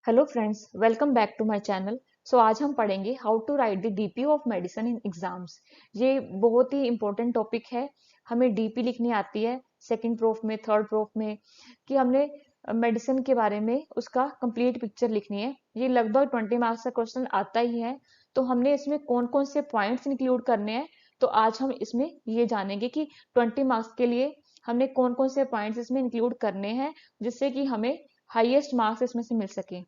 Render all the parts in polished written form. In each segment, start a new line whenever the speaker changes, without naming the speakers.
Hello friends, welcome back to my channel. आज हम पढ़ेंगे how to write the DP of medicine in exams. ये बहुत ही important topic है। हमें डीपी लिखनी आती है सेकंड प्रूफ में, थर्ड प्रूफ में, कि हमने मेडिसिन के बारे में उसका कंप्लीट पिक्चर लिखनी है। ये लगभग 20 मार्क्स का क्वेश्चन आता ही है। तो हमने इसमें कौन कौन से पॉइंट्स इंक्लूड करने हैं, तो आज हम इसमें ये जानेंगे कि 20 मार्क्स के लिए हमने कौन कौन से पॉइंट्स इसमें इंक्लूड करने हैं, जिससे कि हमें हाईएस्ट मार्क्स इसमें से मिल सके।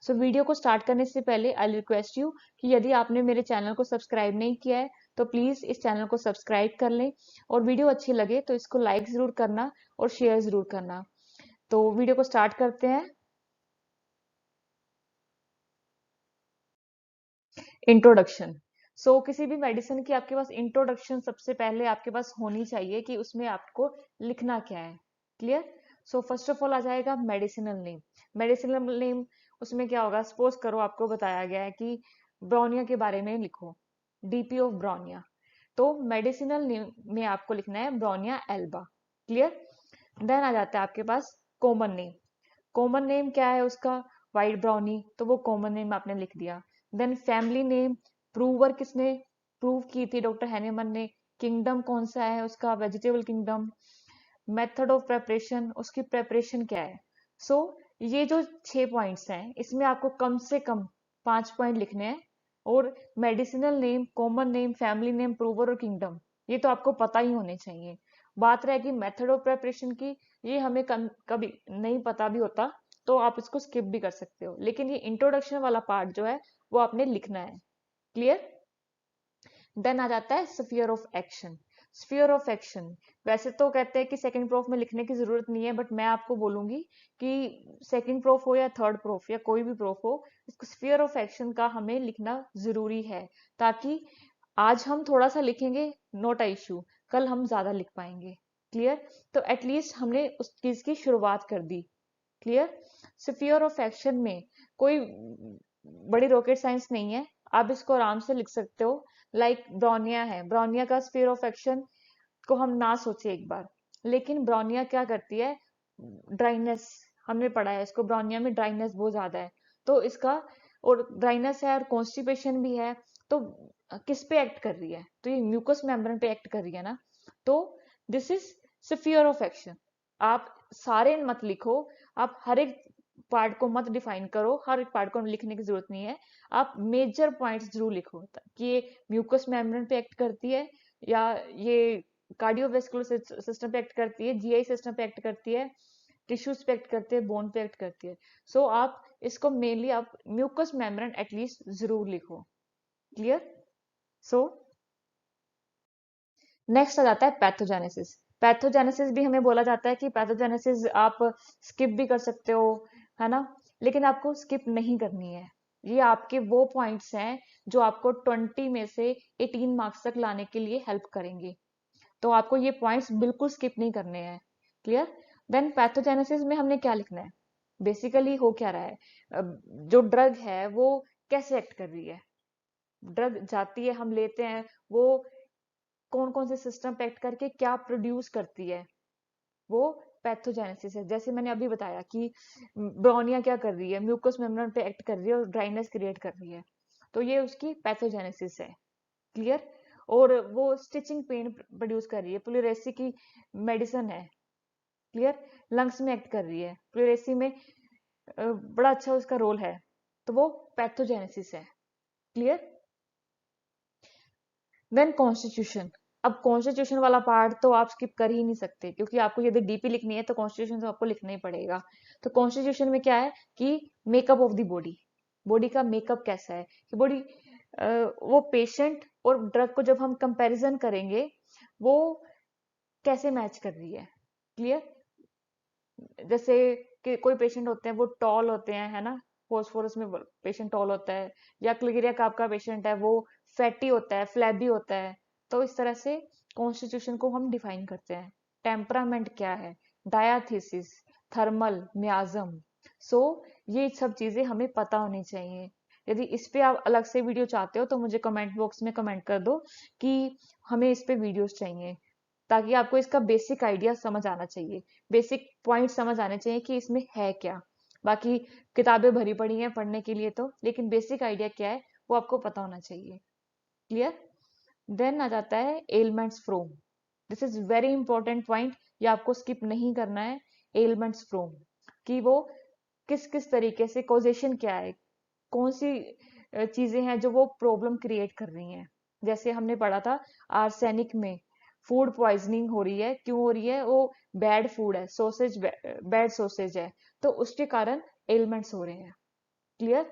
वीडियो को स्टार्ट करने से पहले आई रिक्वेस्ट यू कि यदि आपने मेरे चैनल को सब्सक्राइब नहीं किया है तो प्लीज इस चैनल को सब्सक्राइब कर लें, और वीडियो अच्छी लगे तो इसको लाइक जरूर करना और शेयर जरूर करना। तो वीडियो को स्टार्ट करते हैं। इंट्रोडक्शन। किसी भी मेडिसिन की आपके पास इंट्रोडक्शन सबसे पहले आपके पास होनी चाहिए कि उसमें आपको लिखना क्या है। क्लियर। फर्स्ट ऑफ ऑल आ जाएगा मेडिसिनल नेम। मेडिसिनल नेम उसमें क्या होगा, सपोज करो आपको बताया गया है कि ब्रोनिया के बारे में लिखो, डीपी ऑफ ब्रोनिया। तो मेडिसिनल नेम में आपको लिखना है ब्रोनिया एल्बा। क्लियर। देन आ जाता है आपके पास कॉमन नेम। कॉमन नेम क्या है उसका, वाइट ब्राउनी, तो वो कॉमन नेम आपने लिख दिया। देन फैमिली नेम, प्रूवर किसने प्रूव की थी, डॉक्टर हैनेमन ने। किंगडम कौन सा है उसका, vegetable kingdom. Method of preparation, उसकी प्रेपरेशन क्या है। ये जो 6 पॉइंट्स हैं इसमें आपको कम से कम 5 पॉइंट लिखने हैं। और medicinal name, common name, family name, prover और किंगडम, ये तो आपको पता ही होने चाहिए। बात रहेगी मेथड ऑफ प्रेपरेशन की, ये हमें कभी नहीं पता भी होता तो आप इसको स्किप भी कर सकते हो, लेकिन ये इंट्रोडक्शन वाला पार्ट जो है वो आपने लिखना है। क्लियर। देन आ जाता है sphere of action. Sphere of action, वैसे तो कहते हैं कि सेकंड प्रूफ में लिखने की जरूरत नहीं है, बट मैं आपको बोलूंगी कि सेकंड प्रूफ हो या थर्ड प्रूफ या कोई भी प्रूफ हो, इसको स्फीयर ऑफ एक्शन का हमें लिखना जरूरी है, ताकि आज हम थोड़ा सा लिखेंगे, नोट इशू, कल हम ज्यादा लिख पाएंगे। क्लियर। तो एटलीस्ट हमने उस चीज की शुरुआत कर दी। क्लियर। स्फीयर ऑफ एक्शन में कोई बड़ी रॉकेट साइंस नहीं है, आप इसको आराम से लिख सकते हो। लाइक ब्रोनिया है, ब्रोनिया का स्फीयर ऑफ एक्शन को हम ना सोचे एक बार, लेकिन ब्रोनिया क्या करती है, ड्राइनेस, हमने पढ़ा है इसको, ब्रोनिया में ड्राइनेस बहुत ज्यादा है। तो इसका, और ड्राइनेस है और कॉन्स्टिपेशन भी है, तो किस पे एक्ट कर रही है, तो ये म्यूकस मेम्ब्रेन पे एक्ट कर रही है ना। तो this is sphere of action. आप सारे मत लिखो, आप हर एक पार्ट को मत डिफाइन करो, हर एक पार्ट को लिखने की जरूरत नहीं है। आप मेजर पॉइंट्स जरूर लिखो कि ये म्यूकस मेम्ब्रेन पे एक्ट करती है, या ये कार्डियोवेस्कुलर सिस्टम पे एक्ट करती है, जीआई सिस्टम पे एक्ट करती है, टिश्यूज पे एक्ट करती है, बोन पे एक्ट करती है। आप इसको मेनली आप म्यूकस मेम्ब्रेन एटलीस्ट जरूर लिखो। क्लियर। सो नेक्स्ट आ जाता है पैथोजेनेसिस। पैथोजेनेसिस भी हमें बोला जाता है कि पैथोजेनेसिस आप स्किप भी कर सकते हो, है ना, लेकिन आपको स्किप नहीं करनी है। ये आपके वो पॉइंट्स हैं जो आपको 20 में से 18 मार्क्स तक लाने के लिए हेल्प करेंगे। तो आपको ये पॉइंट्स बिल्कुल स्किप नहीं करने हैं। क्लियर। देन पैथोजेनेसिस में हमने क्या लिखना है, बेसिकली हो क्या रहा है, जो ड्रग है वो कैसे एक्ट कर रही है। ड्रग जाती है, हम लेते हैं, वो कौन कौन से सिस्टम पे एक्ट करके क्या प्रोड्यूस करती है, वो पैथोजेनेसिस है। जैसे मैंने अभी बताया कि ब्रोनिया क्या कर रही है, म्यूकस मेम्ब्रेन पे एक्ट कर रही है और ड्राइनेस क्रिएट कर रही है, तो ये उसकी पैथोजेनेसिस है। क्लियर। और वो स्टिचिंग पेन प्रोड्यूस कर रही है, प्लूरेसी की मेडिसिन है। क्लियर। लंग्स में एक्ट कर रही है, प्लूरेसी में बड़ा अच्छा उसका रोल है, तो वो पैथोजेनेसिस है। क्लियर। Then constitution. अब कॉन्स्टिट्यूशन वाला पार्ट तो आप स्किप कर ही नहीं सकते, क्योंकि आपको यदि डीपी लिखनी है तो कॉन्स्टिट्यूशन तो आपको लिखना ही पड़ेगा। तो कॉन्स्टिट्यूशन में क्या है कि makeup of the body, body का मेकअप कैसा है, कि बॉडी, वो पेशेंट और ड्रग को जब हम कंपैरिजन करेंगे, वो कैसे मैच कर रही है। क्लियर। जैसे कि कोई पेशेंट होते हैं वो टॉल होते हैं, है ना, फोस्फोरस में पेशेंट टॉल होता है, या क्लियरिया का आपका पेशेंट है वो फैटी होता है, फ्लैबी होता है। तो इस तरह से कॉन्स्टिट्यूशन को हम डिफाइन करते हैं। टेम्परामेंट क्या है, डायाथीसिस, थर्मल, मियाज्म। सो ये सब चीजें हमें पता होनी चाहिए। यदि इस पे आप अलग से वीडियो चाहते हो तो मुझे कमेंट बॉक्स में कमेंट कर दो कि हमें इस पे वीडियोस चाहिए, ताकि आपको इसका बेसिक आइडिया समझ आना चाहिए, बेसिक पॉइंट समझ आने चाहिए कि इसमें है क्या। बाकी किताबें भरी पड़ी हैं पढ़ने के लिए तो, लेकिन बेसिक आइडिया क्या है वो आपको पता होना चाहिए। क्लियर? देन आ जाता है elements from. This is very important point, ये आपको स्किप नहीं करना है। एलिमेंट्स फ्रोम कि वो किस किस तरीके से, कॉजेशन क्या है, कौन सी चीजें हैं जो वो प्रॉब्लम क्रिएट कर रही हैं। जैसे हमने पढ़ा था आर्सेनिक में फूड पॉइजनिंग हो रही है, क्यों हो रही है? वो बैड फूड है, सोसेज बैड सोसेज है, तो उसके कारण एलिमेंट्स हो रहे हैं। क्लियर?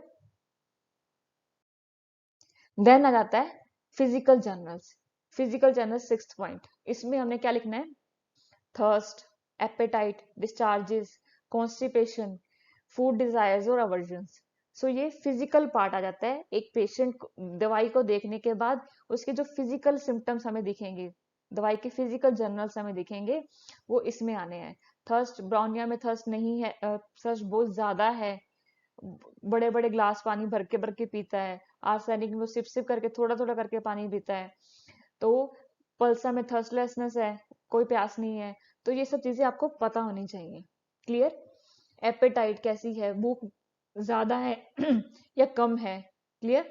देन आ जाता है physical generals. Physical general sixth point, इसमें हमने क्या लिखना है? Thirst, appetite, discharges, constipation, food desires और अवर्जन्स। सो ये फिजिकल पार्ट आ जाता है। एक पेशेंट दवाई को देखने के बाद उसके जो फिजिकल सिम्टम्स हमें दिखेंगे, दवाई के फिजिकल जर्नल्स हमें दिखेंगे, वो इसमें आने हैं। थर्स्ट, ब्राउनिया में थर्स्ट नहीं है, थर्स्ट बहुत ज्यादा है, बड़े बड़े ग्लास पानी भर के पीता है। आर्सेनिक में वो सिप सिप करके, थोड़ा थोड़ा करके पानी पीता है। तो पल्सा में थर्स्टलेसनेस है, कोई प्यास नहीं है। तो ये सब चीजें आपको पता होनी चाहिए। क्लियर? एपेटाइट कैसी है, भूख ज्यादा है या कम है। क्लियर?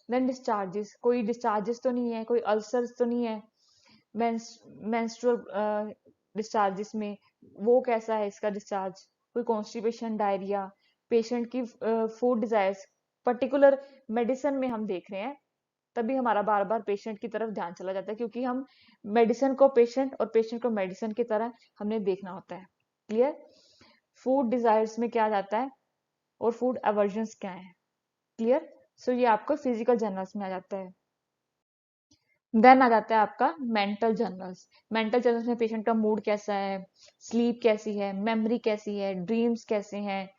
देन डिस्चार्जेस, कोई डिस्चार्जेस तो नहीं है, कोई अल्सर्स तो नहीं है मेंस्ट्रुअल डिस्चार्जेस में, वो कैसा है इसका डिस्चार्ज, कोई कॉन्स्टिपेशन, डायरिया, पेशेंट की फूड डिजायर्स। पर्टिकुलर मेडिसिन में हम देख रहे हैं, तभी हमारा बार बार पेशेंट की तरफ ध्यान चला जाता है, क्योंकि हम मेडिसिन को पेशेंट और पेशेंट को मेडिसिन की तरह हमने देखना होता है। क्लियर? फूड डिजायर्स में क्या जाता है और फूड एवर्जन्स क्या है। क्लियर? सो ये आपको फिजिकल जर्नल्स में आ जाता है। देन आ जाता है आपका मेंटल जर्नल्स। मेंटल जर्नल्स में पेशेंट का मूड कैसा है, स्लीप कैसी है, मेमोरी कैसी है, ड्रीम्स कैसे हैं,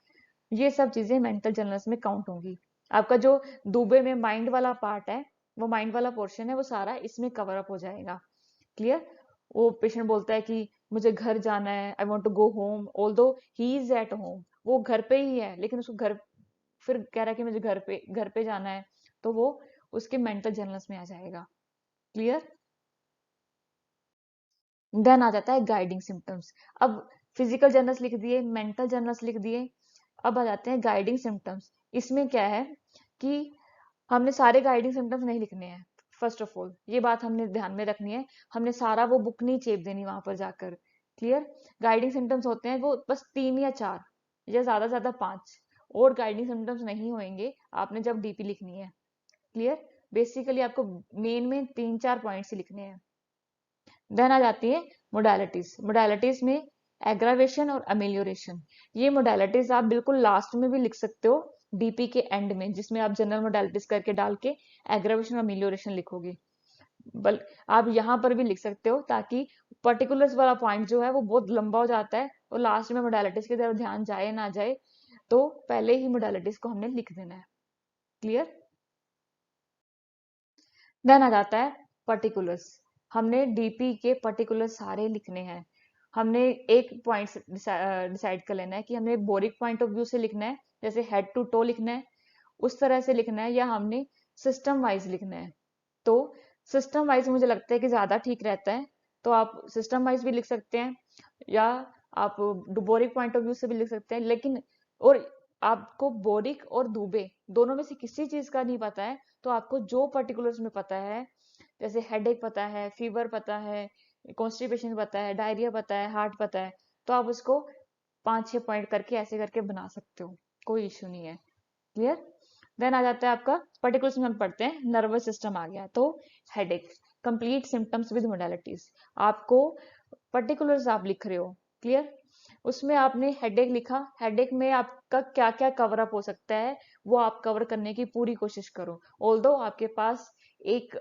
ये सब चीजें मेंटल जर्नल्स में काउंट होंगी। आपका जो दुबे में माइंड वाला पार्ट है, वो माइंड वाला पोर्शन है, वो सारा इसमें कवर अप हो जाएगा। क्लियर? वो पेशेंट बोलता है कि मुझे घर जाना है, I want to go home, although he is at home, वो घर पे ही है, लेकिन उसको घर, फिर कह रहा है कि मुझे घर पे जाना है, तो वो उसके मेंटल जर्नल्स में आ जाएगा। क्लियर? देन आ जाता है गाइडिंग सिम्टम्स। अब फिजिकल जर्नल्स लिख दिए, मेंटल जर्नल्स लिख दिए, अब आ जाते हैं गाइडिंग सिम्टम्स। इसमें क्या है कि हमने सारे गाइडिंग सिम्टम्स नहीं लिखने हैं। फर्स्ट ऑफ ऑल ये बात हमने ध्यान में रखनी है, हमने सारा वो बुक नहीं चेप देनी वहां पर जाकर। क्लियर? गाइडिंग सिम्टम्स होते हैं वो बस 3 या 4 या ज्यादा 5, और गाइडिंग सिम्टम्स नहीं होंगे आपने जब डीपी लिखनी है। क्लियर? बेसिकली आपको मेन 3-4 पॉइंट्स ही लिखने हैं। देन आ जाती है मोडालिटीज। मोडालिटीज में एग्रावेशन और अमेलियोरेशन। ये मोडालिटीज आप बिल्कुल लास्ट में भी लिख सकते हो, डीपी के एंड में, जिसमें आप जनरल मोडालिटीज करके डाल के एग्रावेशन और अमेलियोरेशन लिखोगे। बल आप यहाँ पर भी लिख सकते हो, ताकि पर्टिकुलर्स वाला पॉइंट जो है वो बहुत लंबा हो जाता है और लास्ट में मोडालिटीज की तरफ ध्यान जाए ना जाए, तो पहले ही मोडालिटीज को हमने लिख देना है। क्लियर? देन आ जाता है पर्टिकुलर्स। हमने डीपी के पर्टिकुलर सारे लिखने हैं। हमने एक पॉइंट डिसाइड कर लेना है कि हमने बोरिक पॉइंट ऑफ व्यू से लिखना है, जैसे हेड टू टो लिखना है, उस तरह से लिखना है, या हमने सिस्टम वाइज लिखना है। तो सिस्टम वाइज मुझे लगता है कि ज्यादा ठीक रहता है, तो आप सिस्टम वाइज भी लिख सकते हैं, या आप बोरिक पॉइंट ऑफ व्यू से भी लिख सकते हैं। लेकिन और आपको बोरिक और दुबे दोनों में से किसी चीज का नहीं पता है, तो आपको जो पर्टिकुलर्स में पता है, जैसे हेडेक पता है, फीवर पता है, कॉन्स्टिपेशन पता है, डायरिया पता है, हार्ट पता है, तो आप उसको 5-6 पॉइंट करके ऐसे करके बना सकते हो, कोई इश्यू नहीं है। क्लियर? देन आ जाता है आपका पर्टिकुलर्स में हम पढ़ते हैं, नर्वस सिस्टम आ गया तो headache, complete symptoms with modalities. आपको पर्टिकुलर्स आप लिख रहे हो। क्लियर? उसमें आपने हेडेक लिखा, हेडेक में आपका क्या क्या कवर अप हो सकता है वो आप कवर करने की पूरी कोशिश करो। ऑल्दो आपके पास एक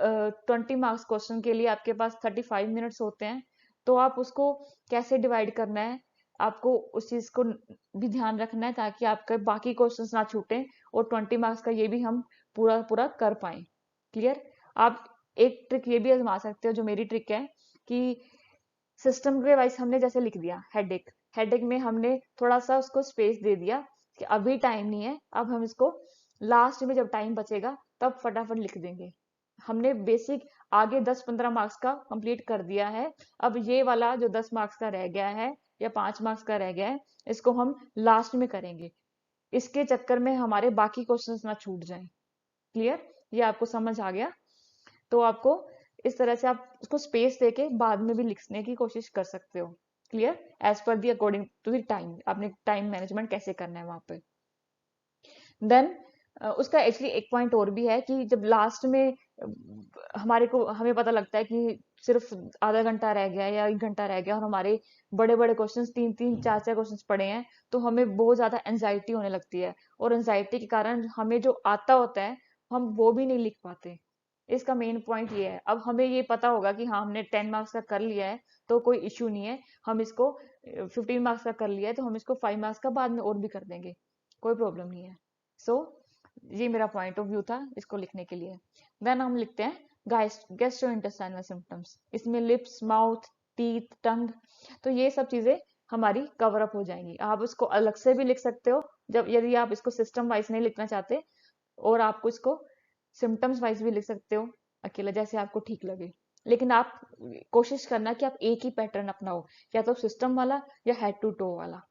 20 मार्क्स क्वेश्चन के लिए आपके पास 35 मिनट्स होते हैं, तो आप उसको कैसे डिवाइड करना है, आपको उस चीज को भी ध्यान रखना है, ताकि आपके बाकी क्वेश्चंस ना छूटे और 20 मार्क्स का ये भी हम पूरा पूरा कर पाए। क्लियर? आप एक ट्रिक ये भी आजमा सकते हो, जो मेरी ट्रिक है, कि सिस्टम के वाइज हमने जैसे लिख दिया हेडेक, हेडेक में हमने थोड़ा सा उसको स्पेस दे दिया कि अभी टाइम नहीं है, अब हम इसको लास्ट में जब टाइम बचेगा तब फटाफट लिख देंगे। हमने बेसिक आगे 10-15 मार्क्स का कंप्लीट कर दिया है, अब ये वाला जो 10 मार्क्स का रह गया है या 5 मार्क्स का रह गया है, इसको हम लास्ट में करेंगे। इसके चक्कर में हमारे बाकी क्वेश्चंस ना छूट जाएं। क्लियर? ये आपको समझ आ गया? तो आपको इस तरह से आप उसको स्पेस देके बाद में भी लिखने की कोशिश कर सकते हो। Clear? As per the according to the time, आपने टाइम मैनेजमेंट कैसे करना है वहां पे। देन उसका एक्चुअली एक पॉइंट और भी है कि जब लास्ट में हमें पता लगता है कि सिर्फ आधा घंटा रह गया या 1 घंटा रह गया और हमारे बड़े बड़े क्वेश्चंस 3-3 4-4 क्वेश्चंस पड़े हैं, तो हमें बहुत ज्यादा एंजाइटी होने लगती है और एंजाइटी के कारण हमें जो आता होता है हम वो भी नहीं लिख पाते। इसका मेन पॉइंट ये है। अब हमें ये पता होगा कि हाँ हमने 10 मार्क्स का कर लिया है तो कोई इश्यू नहीं है, हम इसको 15 मार्क्स का कर लिया है तो हम इसको 5 मार्क्स का बाद में और भी कर देंगे, कोई प्रॉब्लम नहीं है। सो ये मेरा पॉइंट ऑफ व्यू था इसको लिखने के लिए। देन हम लिखते हैं गैस्ट्रोइंटेस्टाइनल सिम्टम्स। इसमें लिप्स, माउथ, टीथ, टंग, तो ये सब चीजें हमारी कवर अप हो जाएंगी। आप उसको अलग से भी लिख सकते हो जब यदि आप इसको सिस्टम वाइज नहीं लिखना चाहते, और आपको इसको सिम्टम्स वाइज भी लिख सकते हो अकेला, जैसे आपको ठीक लगे। लेकिन आप कोशिश करना कि आप एक ही पैटर्न अपनाओ, या तो सिस्टम वाला या हेड टू टो वाला।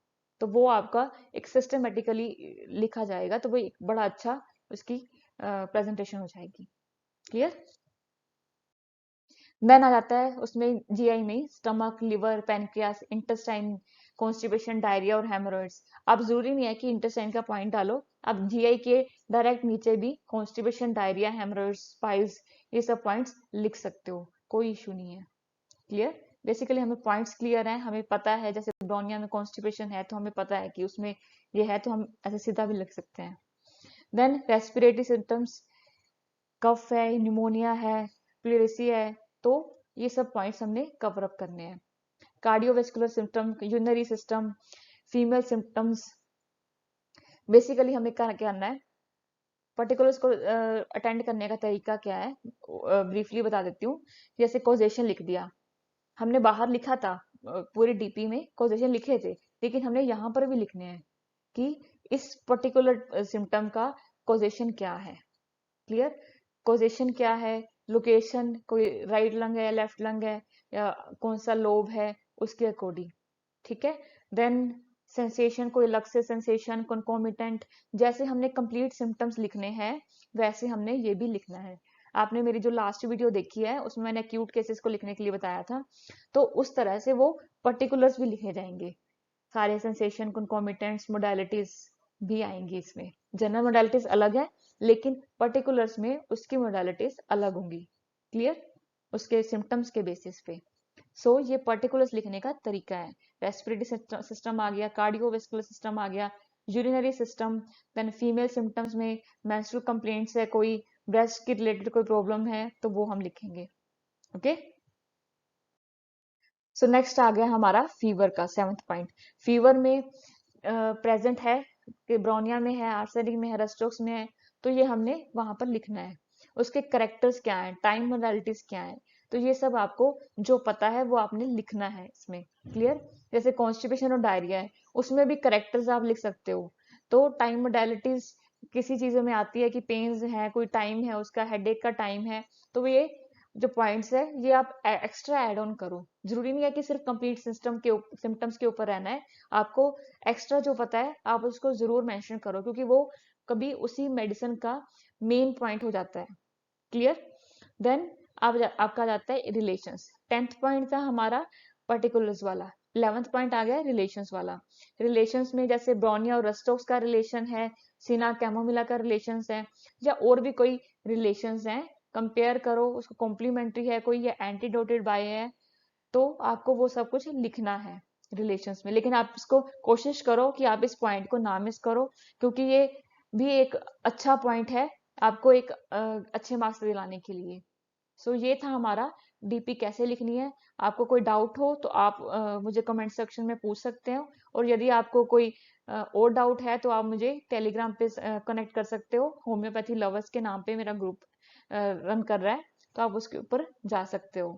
तो वो आपका एक सिस्टमेटिकली लिखा जाएगा, तो वो एक बड़ा अच्छा उसकी प्रेजेंटेशन हो जाएगी। क्लियर? देन आ जाता है उसमें जीआई में stomach, liver, pancreas, intestine, constipation, diarrhoea और हेमोरॉइड्स। अब जरूरी नहीं है कि इंटेस्टाइन का पॉइंट डालो, आप जीआई के डायरेक्ट नीचे भी कॉन्स्टिपेशन, डायरिया, हेमोरॉइड्स, पाइल्स, ये सब पॉइंट्स लिख सकते हो, कोई इशू नहीं है। क्लियर? बेसिकली हमें पॉइंट्स क्लियर है, हमें पता है जैसे ब्रोनिया में कॉन्स्टिपेशन है तो हमें पता है कि उसमें ये है, तो हम ऐसे सीधा भी लिख सकते हैं। देन रेस्पिरेटरी सिम्टम्स, कफ है, न्यूमोनिया है, प्लेरेसी है, तो ये सब पॉइंट्स हमने कवर अप करने हैं। Cardiovascular symptom, urinary system, female symptoms, basically हमें क्या करना है, पर्टिकुलर्स को अटेंड करने का तरीका क्या है ब्रीफली बता देती हूँ। जैसे कॉजेशन लिख दिया, हमने बाहर लिखा था पूरे डीपी में कॉजेशन लिखे थे, लेकिन हमने यहाँ पर भी लिखने हैं कि इस पर्टिकुलर सिम्टम का कॉजेशन क्या है। क्लियर? कॉजेशन क्या है, लोकेशन, कोई राइट लंग है या लेफ्ट लंग है या कौन सा लोब है, उसके अकॉर्डिंग। ठीक है? देन सेंसेशन, कोई अलग से सेंसेशन, कंकोमिटेंट, जैसे हमने कंप्लीट सिम्टम्स लिखने हैं वैसे हमने ये भी लिखना है। आपने मेरी जो लास्ट वीडियो देखी है उसमें मैंने एक्यूट केसेस को लिखने के लिए बताया था, तो उस तरह से वो पर्टिकुलर्स भी लिखे जाएंगे, सारे सेंसेशन, कंकोमिटेंट्स, मोडालिटीज भी आएंगी इसमें। जनरल मोडालिटीज अलग है, लेकिन पर्टिकुलर्स में उसकी मोडालिटीज अलग होंगी। क्लियर? उसके सिम्टम्स के बेसिस पे। सो ये पर्टिकुलर्स लिखने का तरीका है। रेस्पिरेटरी सिस्टम आ गया, कार्डियोवेस्कुलर सिस्टम आ गया, urinary system, then female symptoms में मेंस्ट्रुअल कंप्लेंट्स है, कोई ब्रेस्ट की रिलेटेड कोई प्रॉब्लम है तो वो हम लिखेंगे। ओके? सो नेक्स्ट आ गया हमारा फीवर का 7th पॉइंट। फीवर में प्रेजेंट है कि ब्रोनिया में है, आर्सेनिक में है, रस्टोक्स में है, तो ये हमने वहां पर लिखना है। उसके करेक्टर्स क्या है, टाइम मोडालिटीज क्या है, तो ये सब आपको जो पता है वो आपने लिखना है इसमें। क्लियर? जैसे कॉन्स्टिपेशन और डायरिया है, उसमें भी करेक्टर्स आप लिख सकते हो। तो टाइम मोडालिटीज किसी चीजों में आती है कि पेन्स है, कोई टाइम है, उसका हेडेक का टाइम है, तो ये जो पॉइंट्स है ये आप एक्स्ट्रा ऐड ऑन करो। जरूरी नहीं है कि सिर्फ कंप्लीट सिस्टम के सिम्टम्स के ऊपर रहना है, आपको एक्स्ट्रा जो पता है आप उसको जरूर मेंशन करो, क्योंकि वो कभी उसी मेडिसिन का मेन पॉइंट हो जाता है। क्लियर? देन आपका जाता है रिलेशंस। 10th पॉइंट था हमारा पर्टिकुलर्स वाला, 11th पॉइंट आ गया रिलेशंस वाला। रिलेशंस में जैसे ब्रोनिया और रस्टोक्स का रिलेशन है, सीना कैमोमिला का रिलेशंस है, या और भी कोई रिलेशंस हैं, कंपेयर करो, उसको कॉम्प्लीमेंट्री है कोई या एंटीडोटेड बाय है, तो आपको वो सब कुछ लिखना है रिलेशंस में। लेकिन आप इसको कोशिश करो कि आप इस पॉइंट को ना मिस करो, क्योंकि ये भी एक अच्छा पॉइंट है आपको एक अच्छे मार्क्स दिलाने के लिए। सो ये था हमारा डीपी कैसे लिखनी है। आपको कोई डाउट हो तो आप मुझे कमेंट सेक्शन में पूछ सकते हो, और यदि आपको कोई और डाउट है तो आप मुझे टेलीग्राम पे कनेक्ट कर सकते हो। होम्योपैथी लवर्स के नाम पे मेरा ग्रुप रन कर रहा है, तो आप उसके ऊपर जा सकते हो।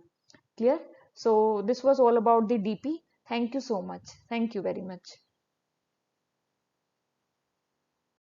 Clear? So this was all about the DP. Thank you so much. Thank you very much.